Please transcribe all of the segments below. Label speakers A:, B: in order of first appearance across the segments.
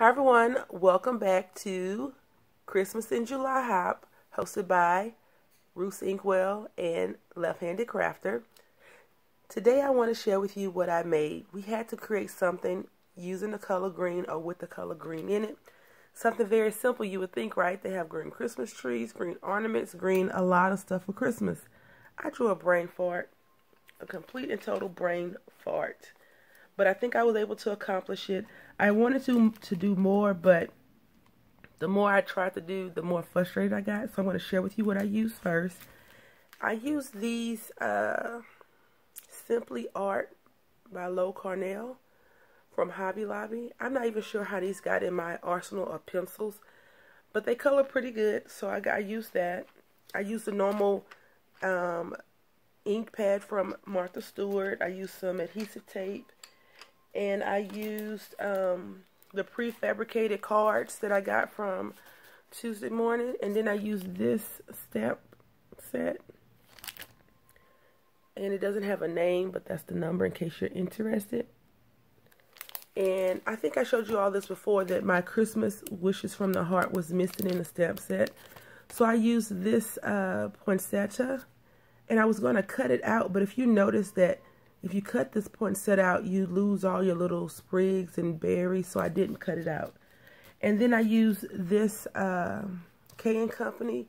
A: Hi everyone, welcome back to Christmas in July Hop, hosted by Ruth Inkwell and Left-Handed Crafter. Today I want to share with you what I made. We had to create something using the color green or with the color green in it. Something very simple, you would think, right? They have green Christmas trees, green ornaments, green a lot of stuff for Christmas. I drew a brain fart, a complete and total brain fart. But I think I was able to accomplish it. I wanted to do more, but the more I tried to do, the more frustrated I got. So I'm going to share with you what I used first. I used these Simply Art by Lo Cornell from Hobby Lobby. I'm not even sure how these got in my arsenal of pencils, but they color pretty good, so I used that. I used the normal ink pad from Martha Stewart. I used some adhesive tape. And I used the prefabricated cards that I got from Tuesday morning. And then I used this stamp set. And it doesn't have a name, but that's the number in case you're interested. And I think I showed you all this before, that my Christmas Wishes from the Heart was missing in the stamp set. So I used this poinsettia. And I was going to cut it out, but if you notice that if you cut this poinsettia out, you lose all your little sprigs and berries, so I didn't cut it out. And then I used this K & Company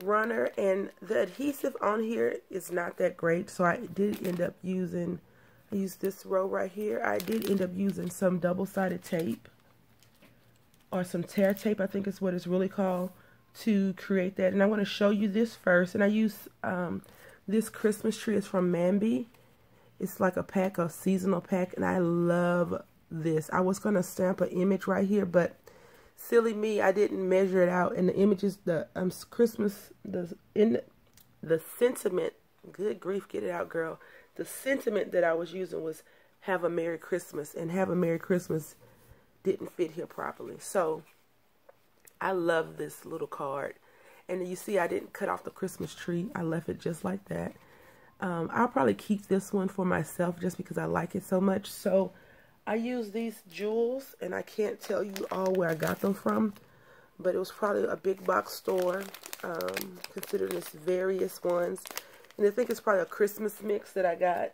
A: runner, and the adhesive on here is not that great, so I did end up using, I used this row right here. I did end up using some double-sided tape, or some tear tape, I think is what it's really called, to create that. And I want to show you this first, and I used this Christmas tree is from Mambi. It's like a pack, a seasonal pack, and I love this. I was going to stamp an image right here, but silly me, I didn't measure it out. And the images, the Christmas, the sentiment, good grief, get it out, girl. The sentiment that I was using was "Have a Merry Christmas," and "Have a Merry Christmas" didn't fit here properly. So I love this little card. And you see I didn't cut off the Christmas tree. I left it just like that. I'll probably keep this one for myself just because I like it so much. So I use these jewels, and I can't tell you all where I got them from, but it was probably a big box store, considering there's various ones. And I think it's probably a Christmas mix that I got.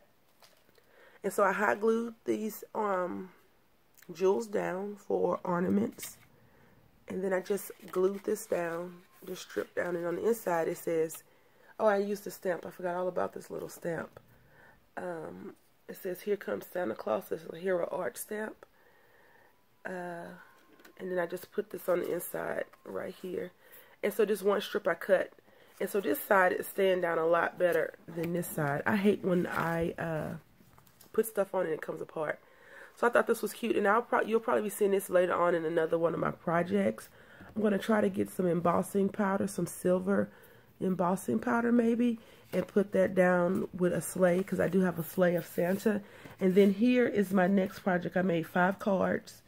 A: And so I hot glued these jewels down for ornaments. And then I just glued this down, just stripped down, and on the inside it says, oh, I used a stamp. I forgot all about this little stamp. It says, "Here Comes Santa Claus." It's a Hero Art stamp. And then I just put this on the inside right here. And so this one strip I cut. And so this side is staying down a lot better than this side. I hate when I put stuff on and it comes apart. So I thought this was cute. And you'll probably be seeing this later on in another one of my projects. I'm going to try to get some embossing powder, some silver embossing powder maybe, and put that down with a sleigh, because I do have a sleigh of Santa. And then here is my next project. I made 5 cards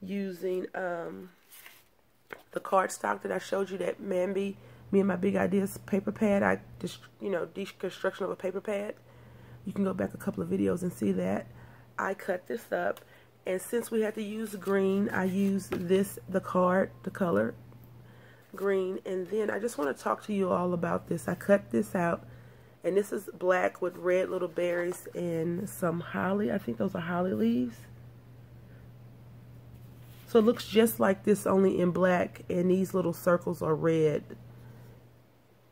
A: using the cardstock that I showed you, that Mambi, Me and My Big Ideas paper pad. I just, deconstruction of a paper pad. You can go back a couple of videos and see that. I cut this up, and since we had to use green, I used the color green. And then I just want to talk to you all about this. I cut this out, and this is black with red little berries and some holly. I think those are holly leaves. So it looks just like this, only in black, and these little circles are red,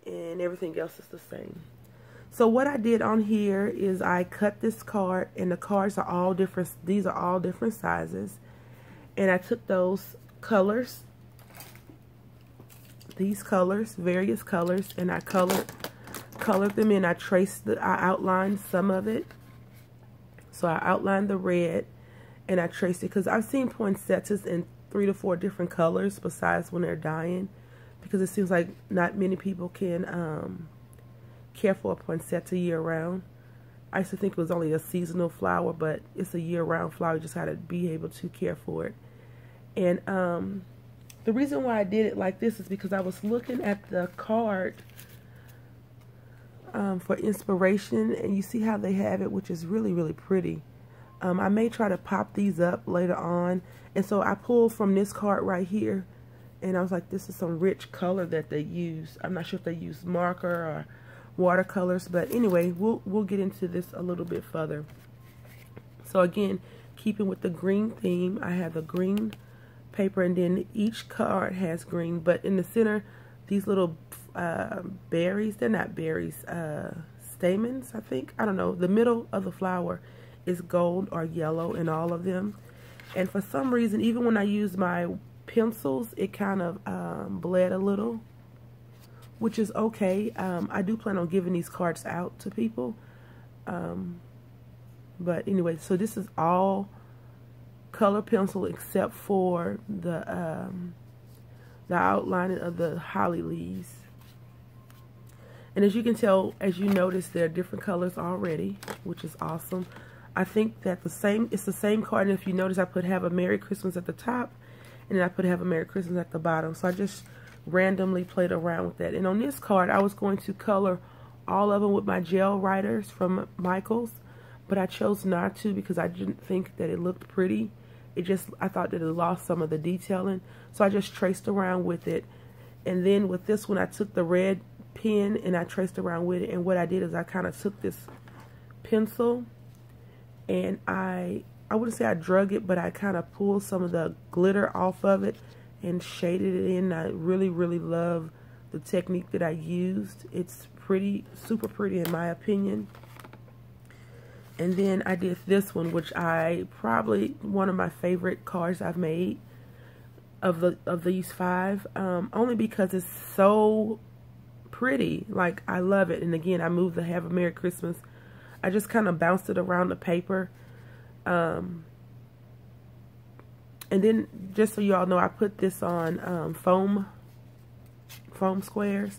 A: and everything else is the same. So what I did on here is I cut this card, and the cards are all different. These are all different sizes, and I took those colors, these colors, various colors, and I colored them in. I outlined some of it. So I outlined the red, and I traced it, because I've seen poinsettias in 3 to 4 different colors besides when they're dying, because it seems like not many people can care for a poinsettia year-round. I used to think it was only a seasonal flower, but it's a year-round flower. You just got to be able to care for it. And the reason why I did it like this is because I was looking at the card for inspiration, and you see how they have it, which is really, really pretty. I may try to pop these up later on. And so I pulled from this card right here. And I was like, this is some rich color that they use. I'm not sure if they use marker or watercolors. But anyway, we'll get into this a little bit further. So again, keeping with the green theme, I have the green paper. And then each card has green. But in the center, these little berries, they're not berries, stamens, I think. I don't know. The middle of the flower is gold or yellow in all of them. And for some reason, even when I use my pencils, it kind of bled a little, which is okay. I do plan on giving these cards out to people. But anyway, so this is all color pencil except for the outlining of the holly leaves. And as you can tell, as you notice, there are different colors already, which is awesome. I think that it's the same card, and if you notice, I put Have a Merry Christmas at the top, and then I put Have a Merry Christmas at the bottom. So I just randomly played around with that. And on this card, I was going to color all of them with my gel writers from Michaels, but I chose not to because I didn't think that it looked pretty. I thought that it lost some of the detailing, so I just traced around with it. And then with this one, I took the red pen and I traced around with it. And what I did is I kind of took this pencil and I wouldn't say I drug it, but I kind of pulled some of the glitter off of it and shaded it in. I really, really love the technique that I used. It's pretty, super pretty in my opinion. And then I did this one, which probably one of my favorite cards I've made of these 5, only because it's so pretty. Like, I love it. And again, I moved the Have a Merry Christmas. I just kind of bounced it around the paper. And then, just so y'all know, I put this on foam squares.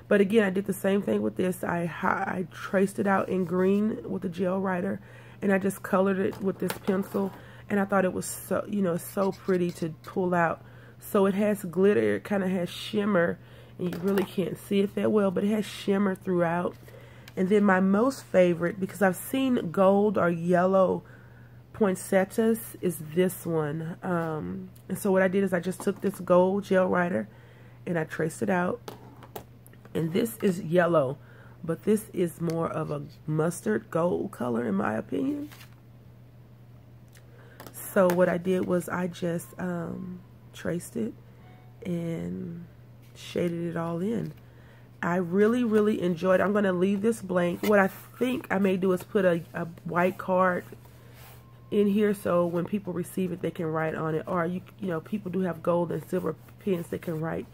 A: But again, I did the same thing with this. I traced it out in green with a gel writer, and I just colored it with this pencil. And I thought it was so, so pretty to pull out. So it has glitter, it kind of has shimmer, and you really can't see it that well, but it has shimmer throughout. And then my most favorite, because I've seen gold or yellow poinsettias, is this one. And so what I did is I just took this gold gel writer and I traced it out. And this is yellow, but this is more of a mustard gold color in my opinion. So what I did was I just traced it and shaded it all in. I really, really enjoyed it. I'm going to leave this blank. What I think I may do is put a white card in here so when people receive it, they can write on it. Or, people do have gold and silver pens that can write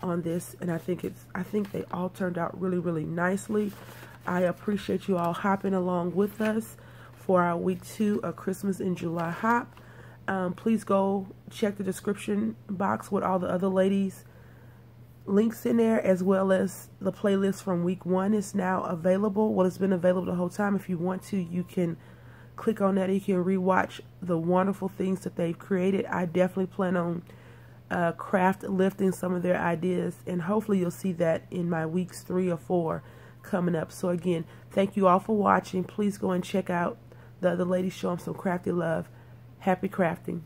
A: on this, and I think they all turned out really, really nicely. I appreciate you all hopping along with us for our week 2 of Christmas in July hop. Please go check the description box with all the other ladies' links in there, as well as the playlist from week 1 is now available. Well, it's been available the whole time. If you want to, you can click on that. You can rewatch the wonderful things that they've created. I definitely plan on craft lifting some of their ideas, and hopefully you'll see that in my weeks 3 or 4 coming up. So again, thank you all for watching. Please go and check out the other ladies, show them some crafty love. Happy crafting.